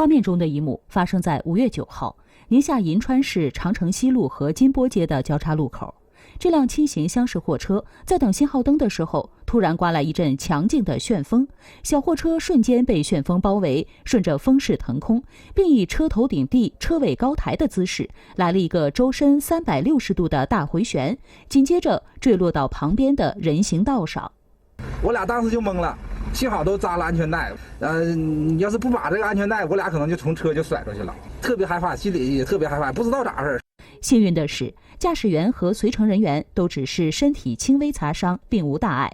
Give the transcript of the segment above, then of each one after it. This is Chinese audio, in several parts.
画面中的一幕发生在5月9号，宁夏银川市长城西路和金波街的交叉路口。这辆轻型厢式货车在等信号灯的时候，突然刮来一阵强劲的旋风，小货车瞬间被旋风包围，顺着风势腾空，并以车头顶地、车尾高抬的姿势来了一个周身360度的大回旋，紧接着坠落到旁边的人行道上。我俩当时就懵了，幸好都扎了安全带。要是不把这个安全带，我俩可能就从车就甩出去了，特别害怕，心里也特别害怕，不知道咋回事。幸运的是，驾驶员和随乘人员都只是身体轻微擦伤，并无大碍。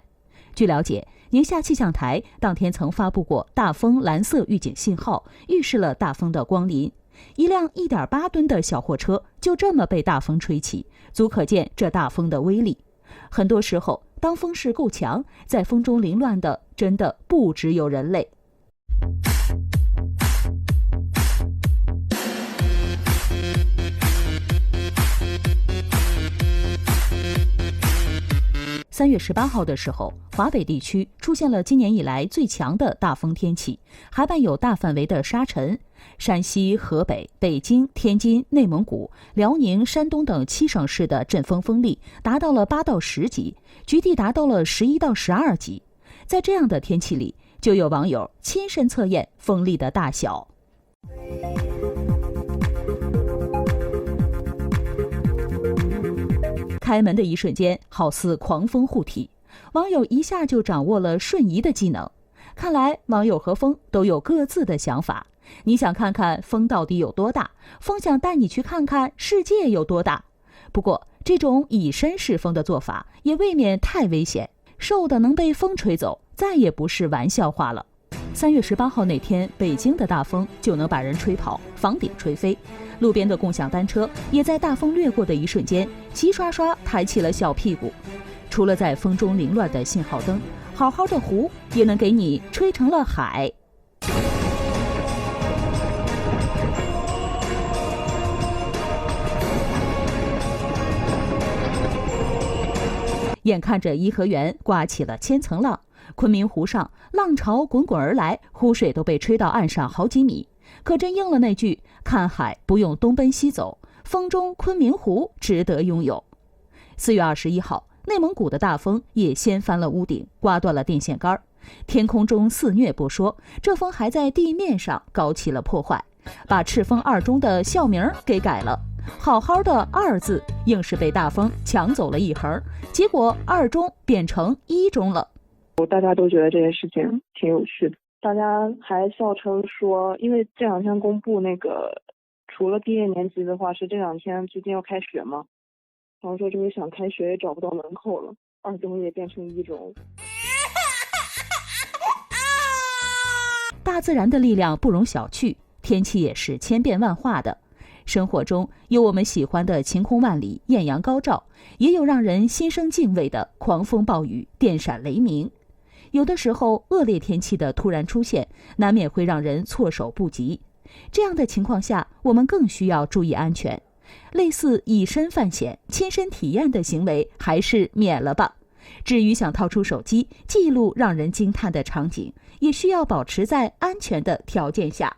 据了解，宁夏气象台当天曾发布过大风蓝色预警信号，预示了大风的光临。一辆1.8吨的小货车就这么被大风吹起，足可见这大风的威力。很多时候，当风势够强，在风中凌乱的真的不只有人类。3月18号的时候，华北地区出现了今年以来最强的大风天气，还伴有大范围的沙尘。山西、河北、北京、天津、内蒙古、辽宁、山东等7省市的阵风风力达到了8到10级，局地达到了11到12级。在这样的天气里，就有网友亲身测验风力的大小。开门的一瞬间，好似狂风护体，网友一下就掌握了瞬移的技能。看来网友和风都有各自的想法。你想看看风到底有多大，风想带你去看看世界有多大。不过，这种以身试风的做法也未免太危险，瘦的能被风吹走，再也不是玩笑话了。3月18号那天，北京的大风就能把人吹跑，房顶吹飞。路边的共享单车也在大风掠过的一瞬间，齐刷刷抬起了小屁股。除了在风中凌乱的信号灯，好好的湖也能给你吹成了海。眼看着颐和园刮起了千层浪，昆明湖上浪潮滚滚而来，湖水都被吹到岸上好几米。可真应了那句看海不用东奔西走，风中昆明湖值得拥有。4月21号，内蒙古的大风也掀翻了屋顶，刮断了电线杆。天空中肆虐不说，这风还在地面上搞起了破坏，把赤峰2中的校名给改了。好好的2字硬是被大风抢走了一横，结果2中变成1中了。大家都觉得这件事情挺有趣的，大家还笑称说，因为这2天公布那个除了低年级的话，是这2天最近要开学嘛，然后说就是想开学也找不到门口了，2中也变成1中。大自然的力量不容小觑，天气也是千变万化的。生活中有我们喜欢的晴空万里、艳阳高照，也有让人心生敬畏的狂风暴雨、电闪雷鸣。有的时候，恶劣天气的突然出现，难免会让人措手不及。这样的情况下，我们更需要注意安全。类似以身犯险、亲身体验的行为，还是免了吧。至于想掏出手机记录让人惊叹的场景，也需要保持在安全的条件下。